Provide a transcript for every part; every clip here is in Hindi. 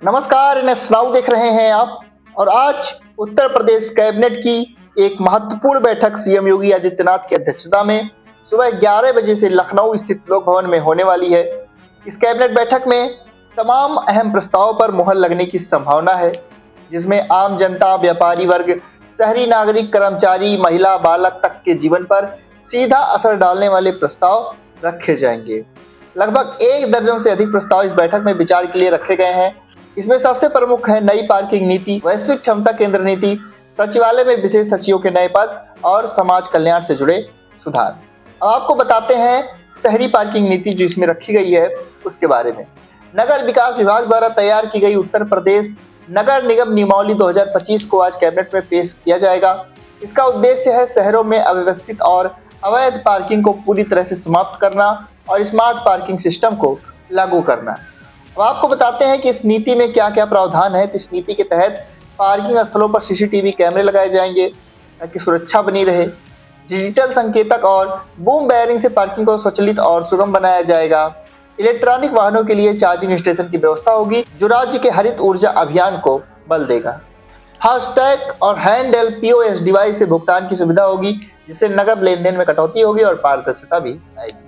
नमस्कार, स्नाउ देख रहे हैं आप। और आज उत्तर प्रदेश कैबिनेट की एक महत्वपूर्ण बैठक सीएम योगी आदित्यनाथ की अध्यक्षता में सुबह 11 बजे से लखनऊ स्थित लोक भवन में होने वाली है। इस कैबिनेट बैठक में तमाम अहम प्रस्तावों पर मुहर लगने की संभावना है, जिसमें आम जनता, व्यापारी वर्ग, शहरी नागरिक, कर्मचारी, महिला, बालक तक के जीवन पर सीधा असर डालने वाले प्रस्ताव रखे जाएंगे। लगभग 1 दर्जन से अधिक प्रस्ताव इस बैठक में विचार के लिए रखे गए हैं। इसमें सबसे प्रमुख है नई पार्किंग नीति, वैश्विक क्षमता केंद्र नीति, सचिवालय में विशेष सचिवों के नए पद और समाज कल्याण से जुड़े सुधार। अब आपको बताते हैं शहरी पार्किंग नीति जो इसमें रखी गई है उसके बारे में। नगर विकास विभाग द्वारा तैयार की गई उत्तर प्रदेश नगर निगम नियमावली 2025 को आज कैबिनेट में पेश किया जाएगा। इसका उद्देश्य है शहरों में अव्यवस्थित और अवैध पार्किंग को पूरी तरह से समाप्त करना और स्मार्ट पार्किंग सिस्टम को लागू करना। अब आपको बताते हैं कि इस नीति में क्या क्या प्रावधान है। तो इस नीति के तहत पार्किंग स्थलों पर सीसीटीवी कैमरे लगाए जाएंगे ताकि सुरक्षा बनी रहे। डिजिटल संकेतक और बूम बेयरिंग से पार्किंग को स्वचालित और सुगम बनाया जाएगा। इलेक्ट्रॉनिक वाहनों के लिए चार्जिंग स्टेशन की व्यवस्था होगी जो राज्य के हरित ऊर्जा अभियान को बल देगा। फास्टैग और हैंड हेल्ड पीओएस डिवाइस से भुगतान की सुविधा होगी, जिससे नगद लेन देन में कटौती होगी और पारदर्शिता भी आएगी।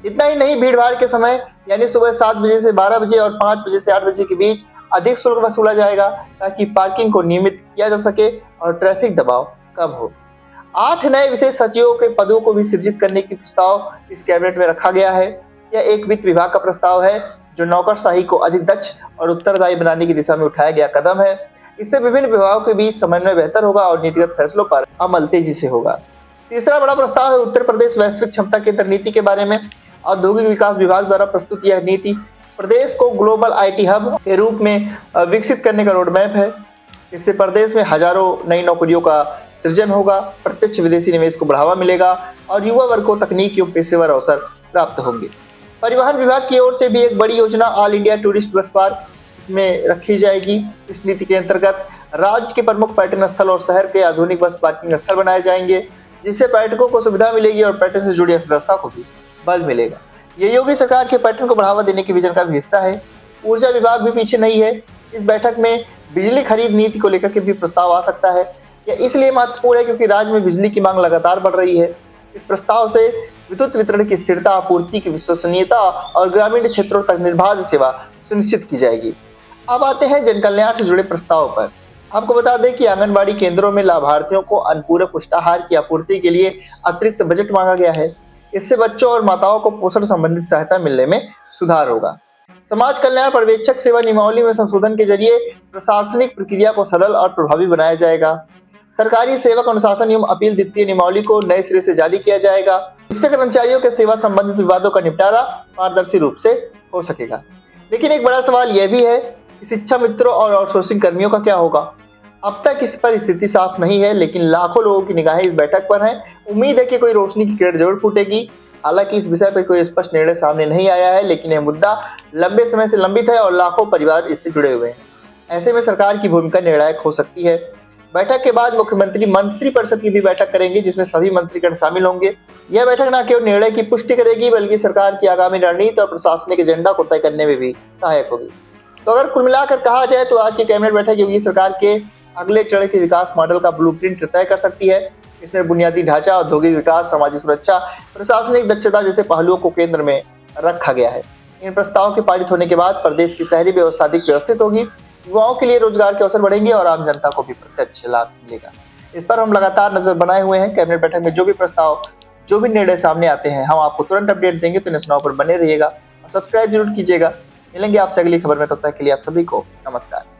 इतना ही नहीं, भीड़ भाड़ के समय यानी सुबह 7 बजे से 12 बजे और 5 बजे से 8 बजे के बीच अधिक शुल्क वसूला जाएगा ताकि पार्किंग को नियमित किया जा सके और ट्रैफिक दबाव कम हो। 8 नए विशेष सचिवों के पदों को भी सृजित करने की प्रस्ताव इस कैबिनेट में रखा गया है। यह एक वित्त विभाग का प्रस्ताव है जो नौकरशाही को अधिक दक्ष और उत्तरदायी बनाने की दिशा में उठाया गया कदम है। इससे विभिन्न विभागों के बीच समन्वय बेहतर होगा और नीतिगत फैसलों पर अमल तेजी से होगा। तीसरा बड़ा प्रस्ताव है उत्तर प्रदेश वैश्विक क्षमता केंद्र नीति के बारे में। औद्योगिक विकास विभाग द्वारा प्रस्तुत यह नीति प्रदेश को ग्लोबल आईटी हब के रूप में विकसित करने का रोड मैप है। इससे प्रदेश में हजारों नई नौकरियों का सृजन होगा, प्रत्यक्ष विदेशी निवेश को बढ़ावा मिलेगा और युवा वर्ग को तकनीकी और पेशेवर अवसर प्राप्त होंगे। परिवहन विभाग की ओर से भी एक बड़ी योजना all India tourist bus park इसमें रखी जाएगी। इस नीति के अंतर्गत राज्य के प्रमुख पर्यटन स्थल और शहर के आधुनिक बस पार्किंग स्थल बनाए जाएंगे, जिससे पर्यटकों को सुविधा मिलेगी और पर्यटन से जुड़ी अर्थव्यवस्था को भी बल मिलेगा। ये योगी सरकार के पर्यटन को बढ़ावा देने के विजन का भी हिस्सा है। ऊर्जा विभाग भी पीछे नहीं है। इस बैठक में बिजली खरीद नीति को लेकर के भी प्रस्ताव आ सकता है। यह इसलिए महत्वपूर्ण है क्योंकि राज्य में बिजली की मांग लगातार बढ़ रही है। इस प्रस्ताव से विद्युत वितरण की स्थिरता, आपूर्ति की विश्वसनीयता और ग्रामीण क्षेत्रों तक निर्बाध सेवा सुनिश्चित की जाएगी। अब आते हैं जन कल्याण से जुड़े प्रस्ताव पर। आपको बता दें कि आंगनबाड़ी केंद्रों में लाभार्थियों को अनुपूरक पुष्टाहार की आपूर्ति के लिए अतिरिक्त बजट मांगा गया है। इससे बच्चों और माताओं को पोषण संबंधित सहायता मिलने में सुधार होगा। समाज कल्याण पर्यवेक्षक सेवा नियमावली में संशोधन के जरिए प्रशासनिक प्रक्रिया को सरल और प्रभावी बनाया जाएगा। सरकारी सेवक अनुशासन एवं अपील द्वितीय नियमावली को नए सिरे से जारी किया जाएगा। इससे कर्मचारियों के सेवा संबंधित विवादों का निपटारा पारदर्शी रूप से हो सकेगा। लेकिन एक बड़ा सवाल यह भी है कि शिक्षा मित्रों और आउटसोर्सिंग कर्मियों का क्या होगा। अब तक इस पर स्थिति साफ नहीं है, लेकिन लाखों लोगों की निगाहें इस बैठक पर हैं। उम्मीद है कि कोई रोशनी की किरण जरूर फूटेगी। हालांकि इस विषय पर कोई स्पष्ट निर्णय सामने नहीं आया है, लेकिन यह मुद्दा लंबे समय से लंबित है और लाखों परिवार इससे जुड़े हुए हैं। ऐसे में सरकार की भूमिका निर्णायक हो सकती है। बैठक के बाद मुख्यमंत्री मंत्रिपरिषद की भी बैठक करेंगे, जिसमें सभी मंत्रीगण शामिल होंगे। यह बैठक न केवल निर्णय की पुष्टि करेगी, बल्कि सरकार की आगामी रणनीति और प्रशासनिक एजेंडा को तय करने में भी सहायक होगी। तो अगर कुल मिलाकर कहा जाए तो आज की कैबिनेट बैठक योगी सरकार के अगले चरण के विकास मॉडल का ब्लूप्रिंट तय कर सकती है। इसमें बुनियादी ढांचा, औद्योगिक विकास, सामाजिक सुरक्षा, प्रशासनिक दक्षता जैसे पहलुओं को केंद्र में रखा गया है। इन प्रस्तावों के पारित होने के बाद प्रदेश की शहरी व्यवस्था अधिक व्यवस्थित होगी, युवाओं के लिए रोजगार के अवसर बढ़ेंगे और आम जनता को भी प्रत्यक्ष लाभ मिलेगा। इस पर हम लगातार नजर बनाए हुए हैं। कैबिनेट बैठक में जो भी प्रस्ताव, जो भी निर्णय सामने आते हैं, हम आपको तुरंत अपडेट देंगे। तो न्यूज़ नाउ पर बने रहिएगा और सब्सक्राइब जरूर कीजिएगा। मिलेंगे आपसे अगली खबर में, तब तक के लिए आप सभी को नमस्कार।